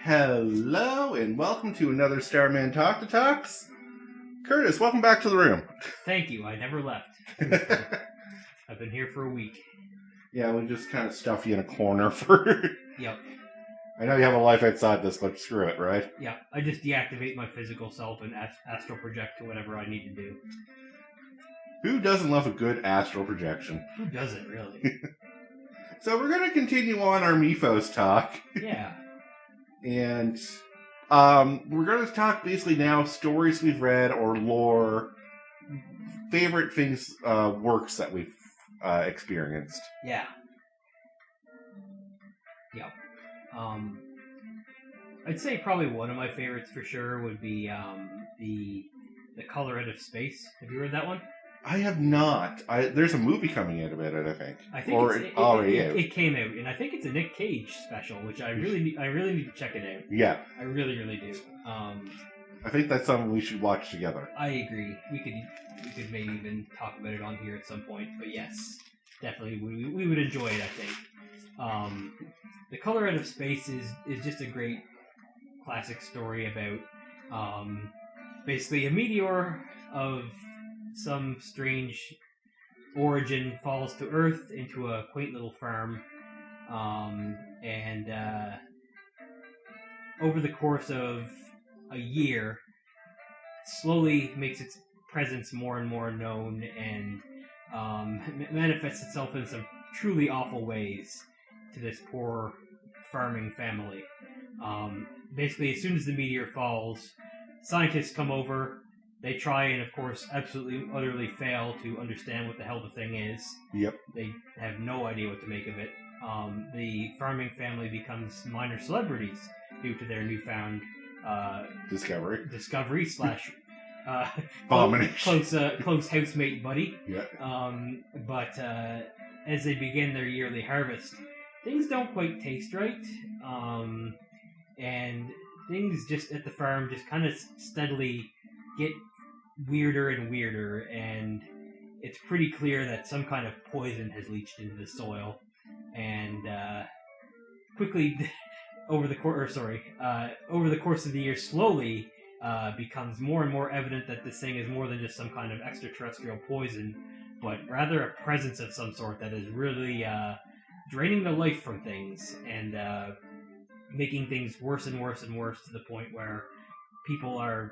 Hello, and welcome to another Starmen Talk to Talks. Curtis, welcome back to the room. Thank you. I never left. I've been here for a week. Yeah, we just kind of stuff you in a corner for... Yep. I know you have a life outside this, but screw it, right? Yeah, I just deactivate my physical self and astral project to whatever I need to do. Who doesn't love a good astral projection? Who doesn't, really? So we're going to continue on our Mythos talk. Yeah. And we're going to talk basically now stories we've read or lore, favorite things, works that we've experienced. Yeah. Yep. I'd say probably one of my favorites for sure would be the Color Out of Space. Have you read that one? I have not. There's a movie coming out about it, I think. I think or it already is. It came out, and I think it's a Nick Cage special, which I really need to check it out. Yeah. I really, really do. I think that's something we should watch together. I agree. We could maybe even talk about it on here at some point. But yes, definitely we would enjoy it, I think. The Color Out of Space is just a great classic story about basically a meteor of some strange origin falls to Earth into a quaint little farm, and over the course of a year, slowly makes its presence more and more known, and manifests itself in some truly awful ways to this poor farming family. Basically, as soon as the meteor falls, scientists come over. They try and, of course, absolutely, utterly fail to understand what the hell the thing is. Yep. They have no idea what to make of it. The farming family becomes minor celebrities due to their newfound discovery slash abomination. Close housemate buddy. Yeah. But as they begin their yearly harvest, things don't quite taste right. And things just at the farm just kind of steadily get weirder and weirder, and it's pretty clear that some kind of poison has leached into the soil, and quickly over the course of the year, slowly becomes more and more evident that this thing is more than just some kind of extraterrestrial poison, but rather a presence of some sort that is really draining the life from things and making things worse and worse and worse, to the point where people are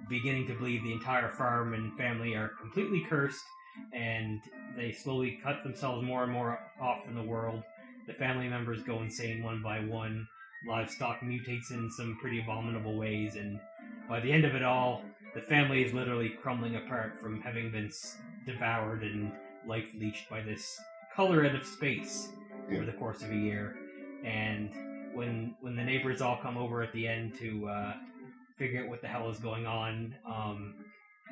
beginning to believe the entire farm and family are completely cursed, and they slowly cut themselves more and more off from the world. The family members go insane one by one. Livestock mutates in some pretty abominable ways, and by the end of it all, the family is literally crumbling apart from having been devoured and life leached by this color out of space over the course of a year. And when the neighbors all come over at the end to figure out what the hell is going on,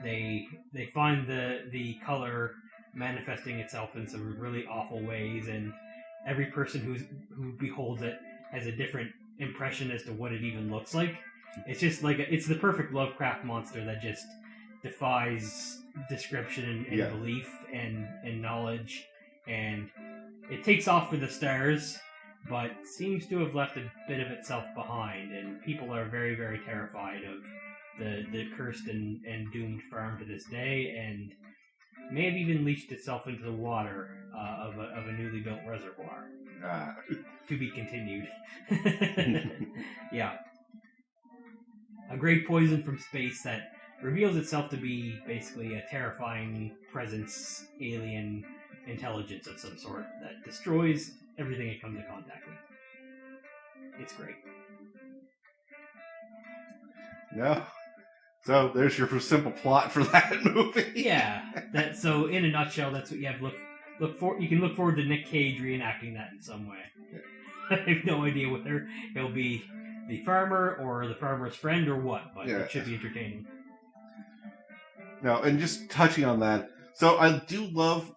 they find the color manifesting itself in some really awful ways, and every person who beholds it has a different impression as to what it even looks like. It's just like it's the perfect Lovecraft monster that just defies description and belief and knowledge, and it takes off for the stars, but seems to have left a bit of itself behind, and people are very, very terrified of the cursed and doomed farm to this day, and may have even leached itself into the water of a newly built reservoir. To be continued. Yeah. A great poison from space that reveals itself to be basically a terrifying presence, alien intelligence of some sort that destroys everything it comes in contact with. It's great. No. So there's your simple plot for that movie. Yeah. So in a nutshell, that's what you have. You can look forward to Nick Cage reenacting that in some way. I have no idea whether he'll be the farmer or the farmer's friend or what, but it should be entertaining. No, and just touching on that, so I do love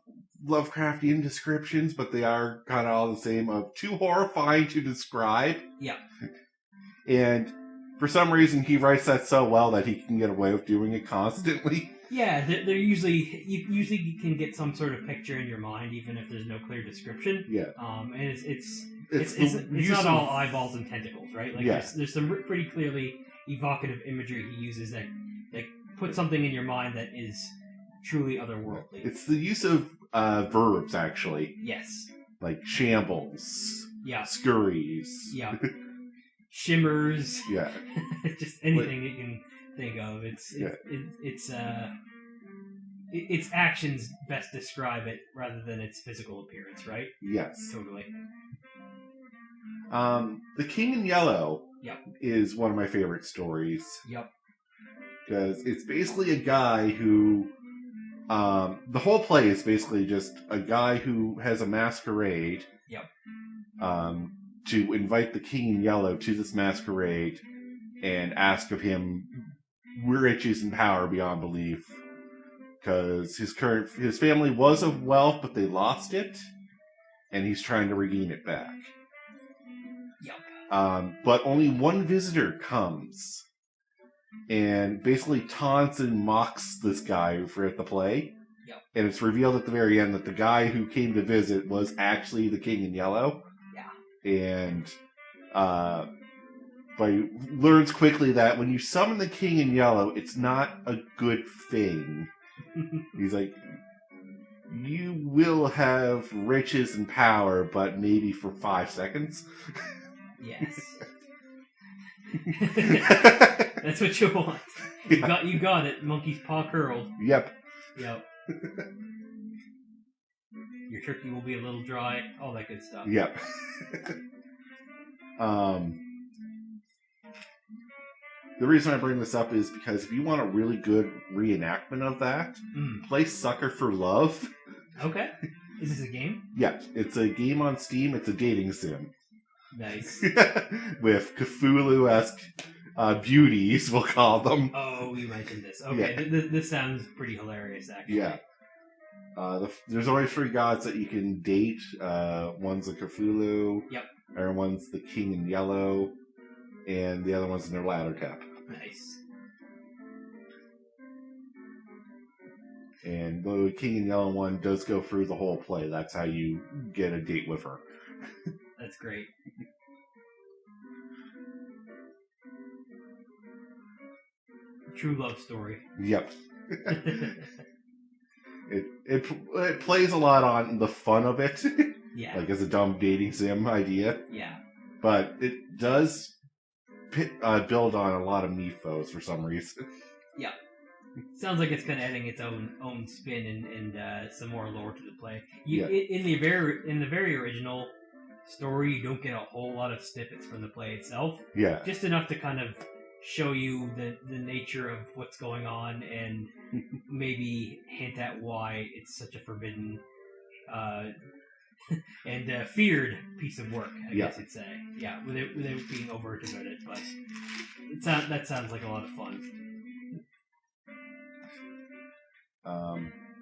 Lovecraftian descriptions, but they are kind of all the same, of too horrifying to describe. Yeah. And for some reason, he writes that so well that he can get away with doing it constantly. Yeah, they're you can get some sort of picture in your mind, even if there's no clear description. Yeah. And it's It's not all eyeballs and tentacles, right? Like Yeah. there's some pretty clearly evocative imagery he uses that put something in your mind that is truly otherworldly. It's the use of verbs, actually. Yes. Like shambles. Yeah. Scurries. Yeah. Shimmers. Yeah. Just anything you can think of. Its actions best describe it rather than its physical appearance, right? Yes. Totally. The King in Yellow Yep. is one of my favorite stories. Yep. Because it's basically a guy who... the whole play is basically just a guy who has a masquerade. Yep. To invite the King in Yellow to this masquerade and ask of him riches and power beyond belief. Because his family was of wealth, but they lost it, and he's trying to regain it back. Yep. But only one visitor comes, and basically taunts and mocks this guy for at the play. Yep. And it's revealed at the very end that the guy who came to visit was actually the King in Yellow. Yeah. And but he learns quickly that when you summon the King in Yellow, it's not a good thing. He's like, you will have riches and power, but maybe for 5 seconds. Yes. That's what you want. You got it. Monkey's paw curled. Yep. Yep. Your turkey will be a little dry. All that good stuff. Yep. The reason I bring this up is because if you want a really good reenactment of that, play Sucker for Love. Okay. Is this a game? Yeah, it's a game on Steam. It's a dating sim. Nice. With Cthulhu-esque beauties, we'll call them. Oh, you mentioned this. Okay, yeah. This sounds pretty hilarious, actually. Yeah. There's always 3 gods that you can date. One's a Cthulhu. Yep. Or one's the King in Yellow. And the other one's in their ladder tap. Nice. And the King in Yellow one does go through the whole play. That's how you get a date with her. That's great. True love story. Yep. It plays a lot on the fun of it. Yeah. Like as a dumb dating sim idea. Yeah. But it does build on a lot of Mythos for some reason. Yeah. Sounds like it's kind of adding its own spin and some more lore to the play. In the very original story, you don't get a whole lot of snippets from the play itself. Yeah. Just enough to kind of show you the nature of what's going on and maybe hint at why it's such a forbidden and feared piece of work, I guess you'd say. Yeah, without being overt about it, but that sounds like a lot of fun.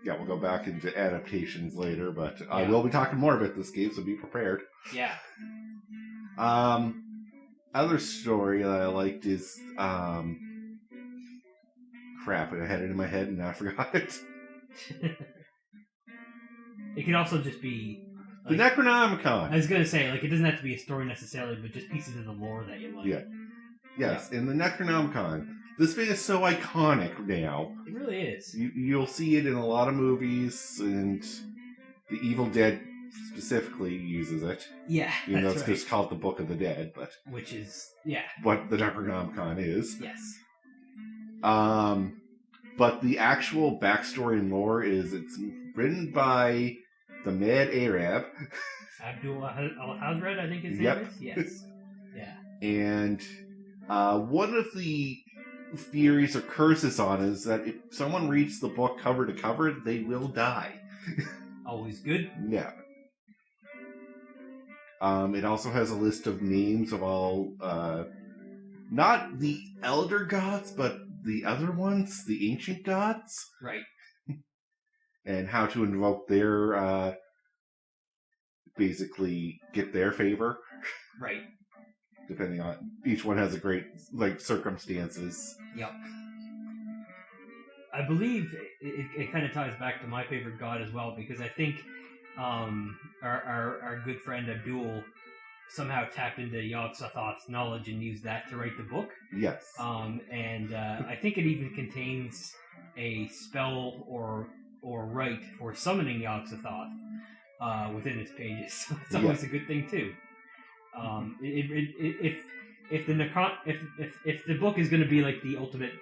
Yeah, we'll go back into adaptations later, but I will be talking more about this game, so be prepared. Yeah. Other story that I liked is crap, I had it in my head and now I forgot it. It could also just be the Necronomicon. I was gonna say, it doesn't have to be a story necessarily, but just pieces of the lore that you like. Yeah. Yes, in the Necronomicon. This thing is so iconic now. It really is. You'll see it in a lot of movies, and the Evil Dead specifically uses it. Yeah, even though it's just called the Book of the Dead, but which is what the Necronomicon is. Yes. But the actual backstory and lore is it's written by the Mad Arab. Abdul Al-Hazred, I think his name is. Yes. Yeah. And one of the theories or curses on is that if someone reads the book cover to cover, they will die. Always good. Yeah. It also has a list of names of all, not the elder gods, but the other ones, the ancient gods. Right. And how to invoke their, basically get their favor. Right. Depending on, each one has a great, circumstances. Yep. I believe it kind of ties back to my favorite god as well, because I think our good friend Abdul somehow tapped into Yog-Sothoth's knowledge and used that to write the book. Yes. And I think it even contains a spell or rite for summoning Yog-Sothoth within its pages. So it's always a good thing too. If the book is going to be like the ultimate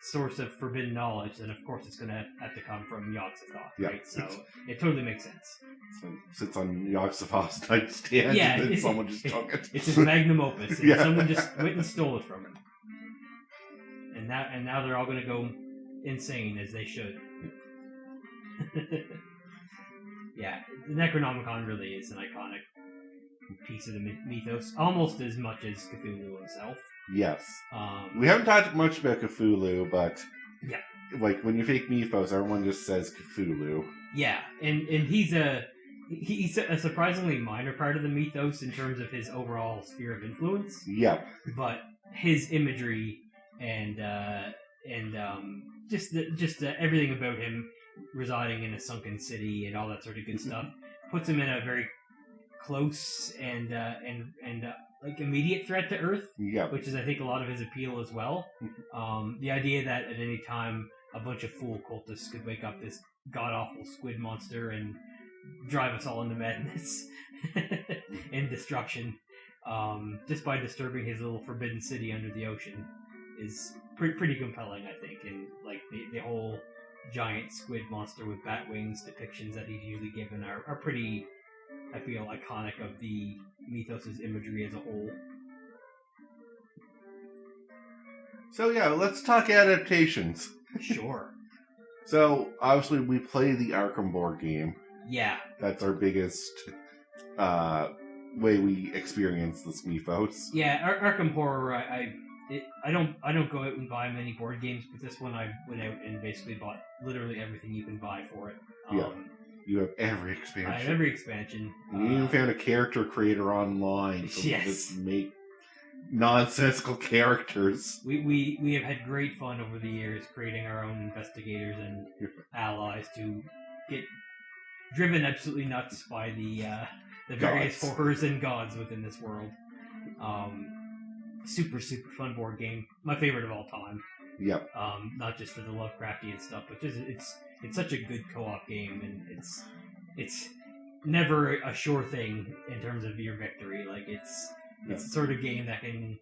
source of forbidden knowledge, then of course it's going to have to come from Yog-Sothoth, right? So it totally makes sense. So it sits on Yog-Sothoth's nightstand, and then someone just took it. It's his magnum opus, and someone just went and stole it from him. And now they're all going to go insane, as they should. Yeah, the Necronomicon really is an iconic piece of the mythos, almost as much as Cthulhu himself. Yes. We haven't talked much about Cthulhu, but like when you take Mythos, everyone just says Cthulhu. Yeah, and he's a surprisingly minor part of the mythos in terms of his overall sphere of influence. Yeah. But his imagery and just everything about him residing in a sunken city and all that sort of good stuff puts him in a very close and like immediate threat to Earth, which is I think a lot of his appeal as well. The idea that at any time a bunch of fool cultists could wake up this god awful squid monster and drive us all into madness and destruction just by disturbing his little forbidden city under the ocean is pretty compelling, I think. And like the whole giant squid monster with bat wings depictions that he's usually given are pretty, I feel, iconic of the mythos' imagery as a whole. So yeah, let's talk adaptations. Sure. So obviously we play the Arkham board game. Yeah. That's our biggest way we experience this mythos. Yeah, Arkham Horror. I don't go out and buy many board games, but this one I went out and basically bought literally everything you can buy for it. You have every expansion. I have every expansion. You even found a character creator online so yes. Just make nonsensical characters. We have had great fun over the years creating our own investigators and allies to get driven absolutely nuts by the various horrors and gods within this world. Super fun board game. My favorite of all time. Yep. Not just for the Lovecraftian stuff, but just it's such a good co-op game, and it's never a sure thing in terms of your victory. Like it's the sort of game that can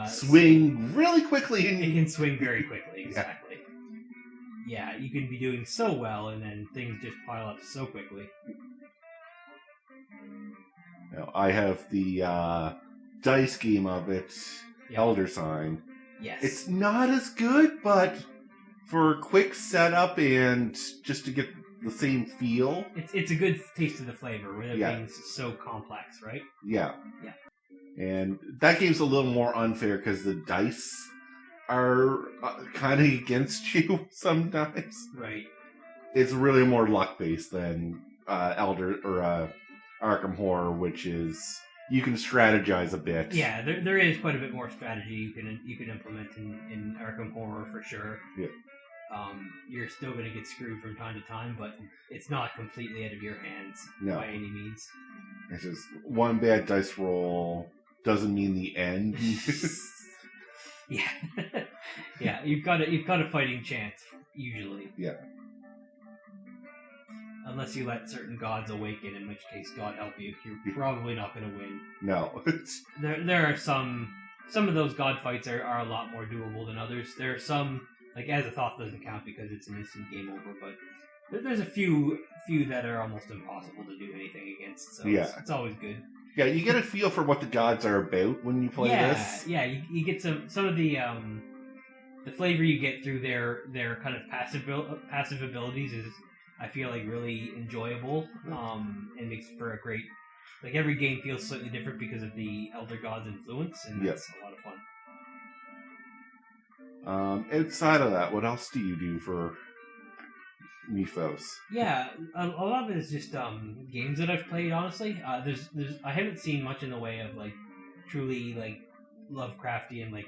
swing really quickly. It can swing very quickly. Exactly. Yeah, you can be doing so well, and then things just pile up so quickly. Now, I have the dice game of it, Elder Sign. Yes. It's not as good, but for a quick setup and just to get the same feel. It's a good taste of the flavor without being so complex, right? Yeah. Yeah. And that game's a little more unfair because the dice are kind of against you sometimes. Right. It's really more luck-based than Arkham Horror, which is you can strategize a bit. Yeah, there is quite a bit more strategy you can implement in Arkham Horror for sure. Yeah. You're still going to get screwed from time to time, but it's not completely out of your hands by any means. It's just one bad dice roll doesn't mean the end. Yeah, yeah. You've got a fighting chance usually. Yeah. Unless you let certain gods awaken, in which case, God help you, you're probably not going to win. No. There are some of those god fights are a lot more doable than others. There are some, like Azathoth doesn't count because it's an instant game over, but there's a few that are almost impossible to do anything against. So it's always good. Yeah, you get a feel for what the gods are about when you play this. Yeah, you get some of the flavor you get through their kind of passive abilities is, I feel like, really enjoyable, and makes for a great, like, every game feels slightly different because of the Elder God's influence, and that's a lot of fun. Outside of that, what else do you do for Mythos? Yeah, a lot of it is just games that I've played, honestly. I haven't seen much in the way of, like, truly, like, Lovecraftian, like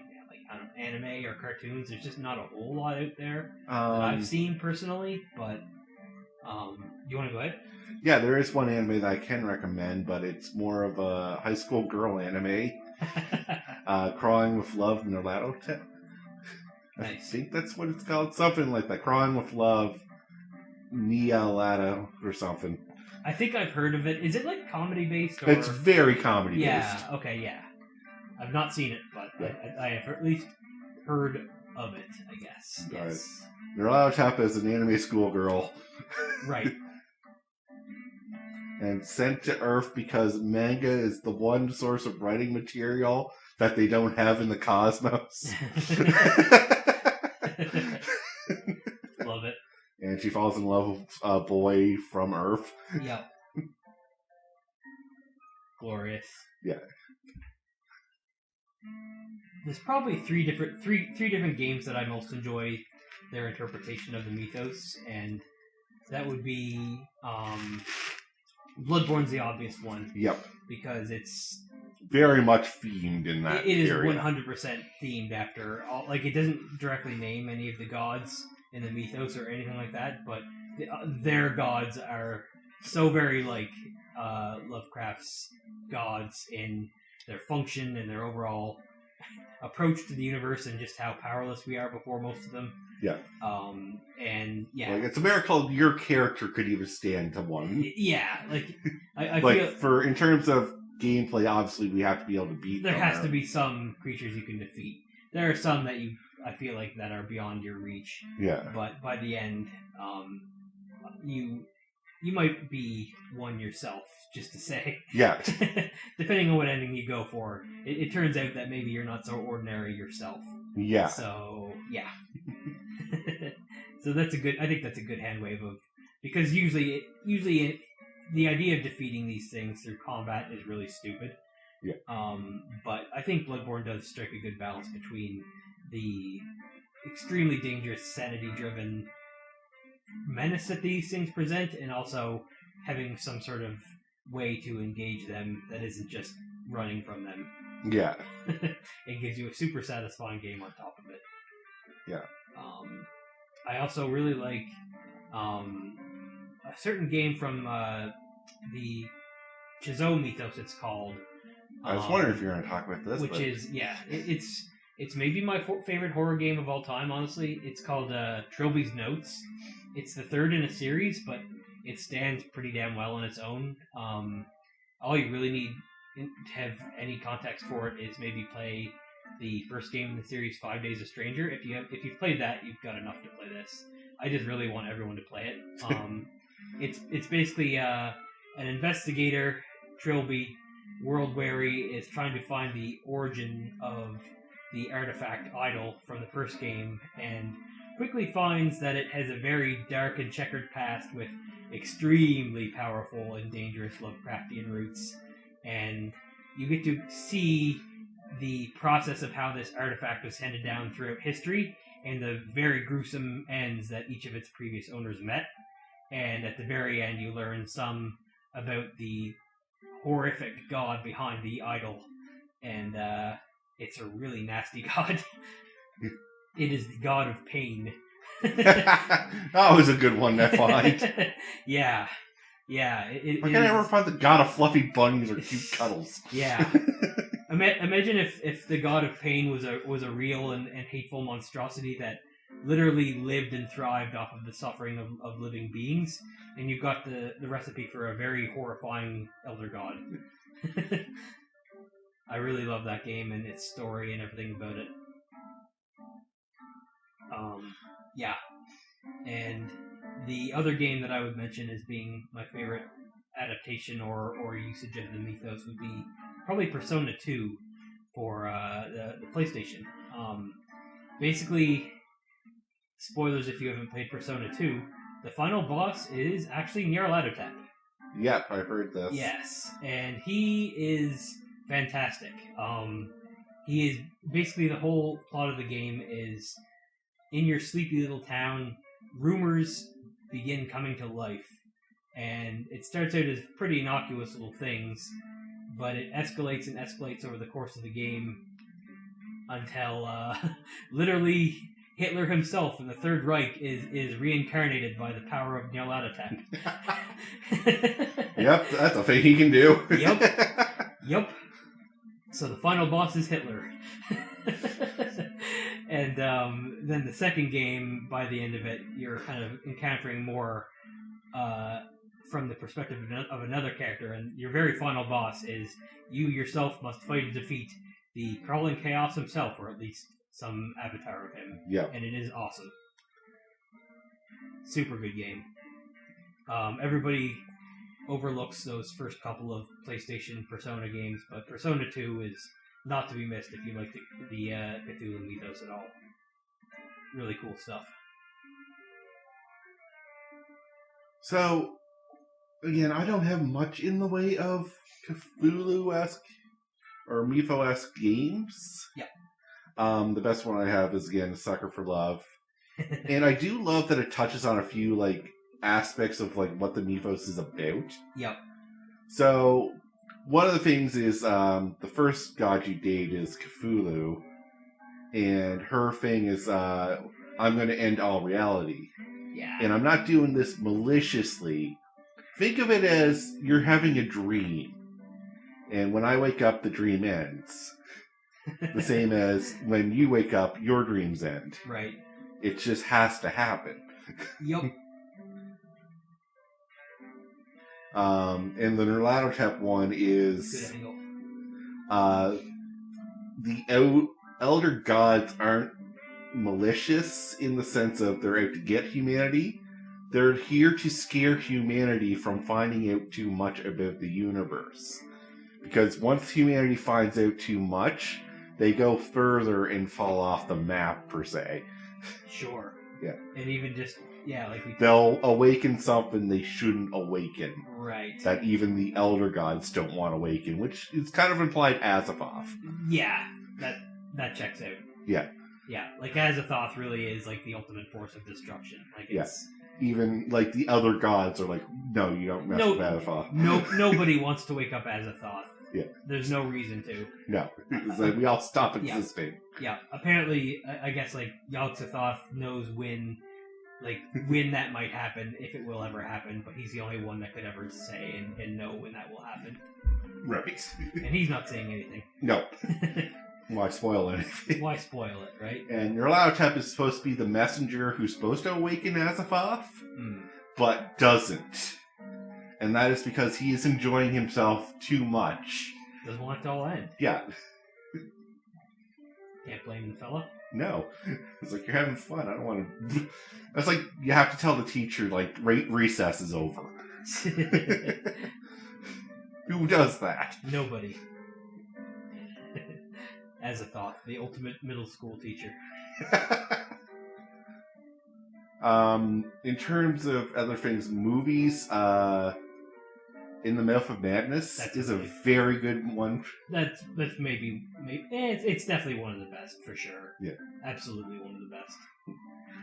I don't know, anime or cartoons. There's just not a whole lot out there that I've seen personally, but You want to go ahead? Yeah, there is one anime that I can recommend, but it's more of a high school girl anime. Crawling with Love Nerlato. I Nice. think that's what it's called. Something like that. Crawling with Love Nialato or something. I think I've heard of it. Is it like comedy based or? It's very comedy based. Yeah. Okay. Yeah. I've not seen it, but Yeah. I have at least heard of it. I guess. Yes. Nerlato is an anime schoolgirl. Right. And sent to Earth because manga is the one source of writing material that they don't have in the cosmos. Love it. And she falls in love with a boy from Earth. Yep. Glorious. Yeah. There's probably three different games that I most enjoy their interpretation of the mythos, and that would be Bloodborne's the obvious one. Yep. Because it's very much themed in that It is area. 100% themed after all. Like, it doesn't directly name any of the gods in the mythos or anything like that, but their gods are so very like Lovecraft's gods in their function and their overall approach to the universe and just how powerless we are before most of them. Yeah. And yeah. Like, it's a miracle your character could even stand to one. Yeah. Like, I like, feel... in terms of gameplay, obviously, we have to be able to beat There them. has to be some creatures you can defeat. There are some that I feel like, that are beyond your reach. Yeah. But by the end, you might be one yourself, just to say. Yeah. Depending on what ending you go for, it turns out that maybe you're not so ordinary yourself. Yeah. So, yeah. So I think that's a good hand wave of, because usually the idea of defeating these things through combat is really stupid. Yeah. But I think Bloodborne does strike a good balance between the extremely dangerous, sanity-driven menace that these things present, and also having some sort of way to engage them that isn't just running from them. Yeah. It gives you a super satisfying game on top of it. Yeah. I also really like a certain game from the Chizo Mythos, it's called. I was wondering if you were going to talk about this. Which is, yeah, it's maybe my favorite horror game of all time, honestly. It's called Trilby's Notes. It's the third in a series, but it stands pretty damn well on its own. All you really need to have any context for it is maybe play the first game in the series, 5 Days a Stranger. If you've played that, you've got enough to play this. I just really want everyone to play it. It's basically an investigator, Trilby, world-weary, is trying to find the origin of the artifact idol from the first game, and quickly finds that it has a very dark and checkered past with extremely powerful and dangerous Lovecraftian roots. And you get to see the process of how this artifact was handed down throughout history and the very gruesome ends that each of its previous owners met. And at the very end, you learn some about the horrific god behind the idol. And it's a really nasty god. It is the god of pain. That was a good one to find. Yeah. Why can't I ever find the god of fluffy bunnies or cute cuddles? Yeah. Imagine if the god of pain was a real and hateful monstrosity that literally lived and thrived off of the suffering of living beings, and you've got the recipe for a very horrifying elder god. I really love that game and its story and everything about it. Yeah. And the other game that I would mention as being my favorite adaptation or usage of the mythos would be probably Persona 2 for the PlayStation. Basically, spoilers if you haven't played Persona 2, the final boss is actually Nyarlathotep. Yep, I heard this. Yes, and he is fantastic. He is basically, the whole plot of the game is in your sleepy little town, rumors begin coming to life, and it starts out as pretty innocuous little things, but it escalates over the course of the game until literally Hitler himself in the Third Reich is reincarnated by the power of Nyarlathotep. Yep, that's a thing he can do. Yep. So the final boss is Hitler. And then the second game, by the end of it, you're kind of encountering more from the perspective of another character, and your very final boss is you yourself must fight to defeat the crawling chaos himself, or at least some avatar of him. Yeah. And it is awesome. Super good game. Everybody overlooks those first couple of PlayStation Persona games, but Persona 2 is not to be missed if you like the Cthulhu Mythos at all. Really cool stuff. So, again, I don't have much in the way of Cthulhu-esque or Mythos-esque games. Yeah. The best one I have is, again, Sucker for Love. And I do love that it touches on a few, like, aspects of, like, what the Mythos is about. Yep. So, one of the things is, the first god you date is Cthulhu, and her thing is, I'm going to end all reality. Yeah. And I'm not doing this maliciously. Think of it as you're having a dream. And when I wake up, the dream ends. The same as when you wake up, your dreams end. Right. It just has to happen. Yep. And the Nyarlathotep one is... Good angle. The elder gods aren't malicious in the sense of they're out to get humanity. They're here to scare humanity from finding out too much about the universe. Because once humanity finds out too much, they go further and fall off the map, per se. Sure. Yeah. And even just, like we... They'll awaken something they shouldn't awaken. Right. That even the elder gods don't want to awaken, which is kind of implied Azathoth. Yeah, that checks out. Yeah. Yeah, like Azathoth really is like the ultimate force of destruction. Like it's... Even, like, the other gods are like, no, you don't mess with Azathoth. Nobody wants to wake up Azathoth. Yeah. There's no reason to. No. It's like, we all stop existing. Yeah. Apparently, I guess, like, Yaldabaoth knows when that might happen, if it will ever happen, but he's the only one that could ever say and know when that will happen. Right. And he's not saying anything. No. Why spoil anything? Why spoil it, right? And Nyarlathotep is supposed to be the messenger who's supposed to awaken Azathoth, but doesn't. And that is because he is enjoying himself too much. Doesn't want it to all end. Yeah. Can't blame the fella. No. It's like, you're having fun. I don't want to... That's like, you have to tell the teacher, like, recess is over. Who does that? Nobody. Azathoth, the ultimate middle school teacher. In terms of other things, movies, In the Mouth of Madness is a very good one. That's maybe it's definitely one of the best for sure. Yeah, absolutely one of the best.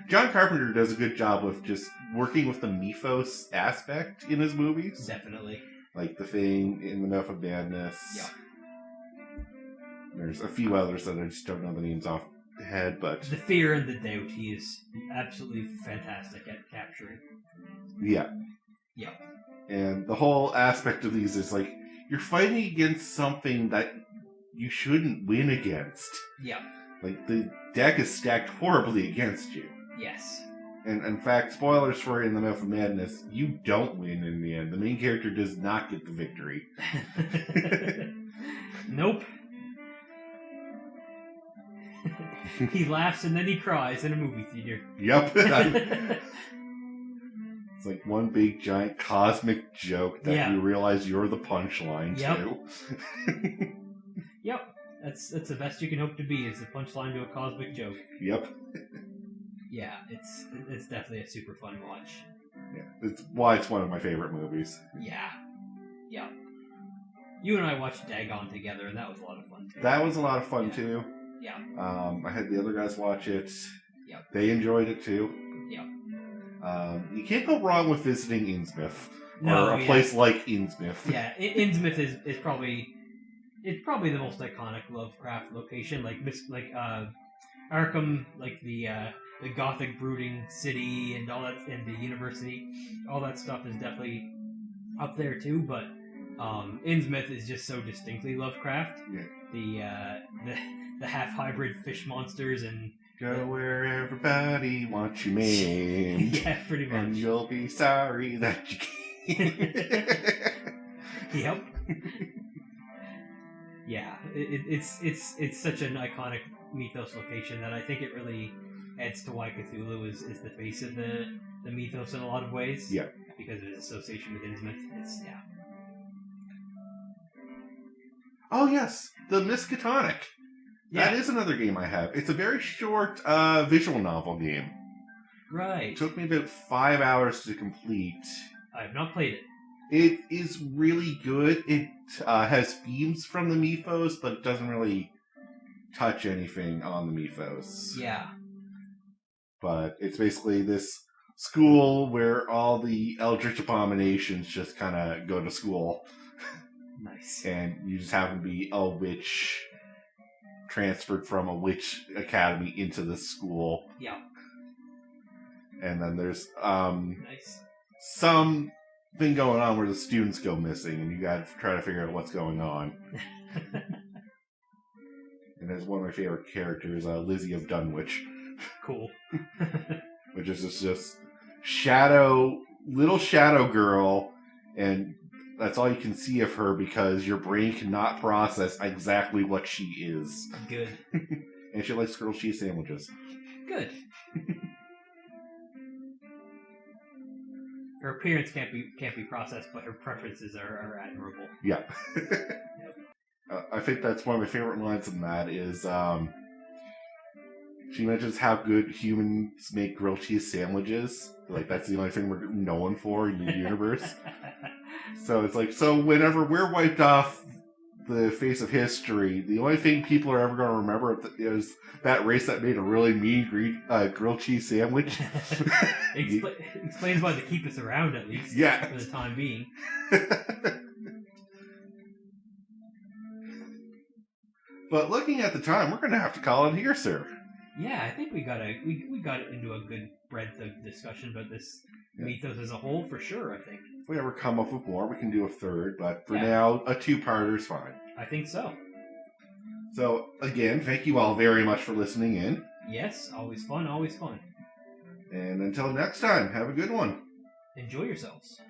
John Carpenter does a good job of just working with the mythos aspect in his movies. Definitely, like The Thing, In the Mouth of Madness. Yeah. There's a few others that I just don't know the names off the head, but The Fear and the Doubt, he is absolutely fantastic at capturing. Yeah. Yeah. And the whole aspect of these is like, you're fighting against something that you shouldn't win against. Yeah. Like, the deck is stacked horribly against you. Yes. And in fact, spoilers for In the Mouth of Madness, you don't win in the end. The main character does not get the victory. Nope. He laughs and then he cries in a movie theater. Yep. It's like one big giant cosmic joke that you realize you're the punchline too. Yep. That's the best you can hope to be, is the punchline to a cosmic joke. Yep. Yeah, it's definitely a super fun watch. Yeah, it's why it's one of my favorite movies. Yeah. Yeah. You and I watched Dagon together, and that was a lot of fun too. That was a lot of fun too. Yeah. I had the other guys watch it. Yep. They enjoyed it too. Yep. You can't go wrong with visiting Innsmouth. Or a place like Innsmouth. Yeah, Innsmouth is probably the most iconic Lovecraft location. Arkham, like the gothic brooding city and all that, and the university, all that stuff is definitely up there too. But Innsmouth is just so distinctly Lovecraft. Yeah. The half hybrid fish monsters and Go where everybody wants you maimed. yeah, pretty much. And you'll be sorry that you came. Yep. Yeah, it's such an iconic Mythos location that I think it really adds to why Cthulhu is the face of the Mythos in a lot of ways. Yeah. Because of his association with Innsmouth. It's yeah. Oh yes, the Miskatonic. Yeah. That is another game I have. It's a very short visual novel game. Right. It took me about 5 hours to complete. I have not played it. It is really good. It has themes from the Mythos, but it doesn't really touch anything on the Mythos. Yeah. But it's basically this school where all the Eldritch Abominations just kind of go to school. Nice. And you just happen to be a witch transferred from a witch academy into this school. Yeah. And then there's nice. something going on where the students go missing, and you gotta try to figure out what's going on. And there's one of my favorite characters, Lizzie of Dunwich. Cool. Which is just little shadow girl, and that's all you can see of her because your brain cannot process exactly what she is. Good. And she likes grilled cheese sandwiches. Good. Her appearance can't be processed, but her preferences are admirable. Yeah. I think that's one of my favorite lines in that is she mentions how good humans make grilled cheese sandwiches. Like, that's the only thing we're known for in the universe. So it's like, so whenever we're wiped off the face of history, the only thing people are ever going to remember is that race that made a really mean grilled cheese sandwich. Explains why they keep us around, at least. Yeah. For the time being. But looking at the time, we're going to have to call it here, sir. Yeah, I think we got into a good breadth of discussion about this Mythos as a whole, for sure, I think. If we ever come up with more, we can do a third, but for now, a two-parter is fine. I think so. So, again, thank you all very much for listening in. Yes, always fun, always fun. And until next time, have a good one. Enjoy yourselves.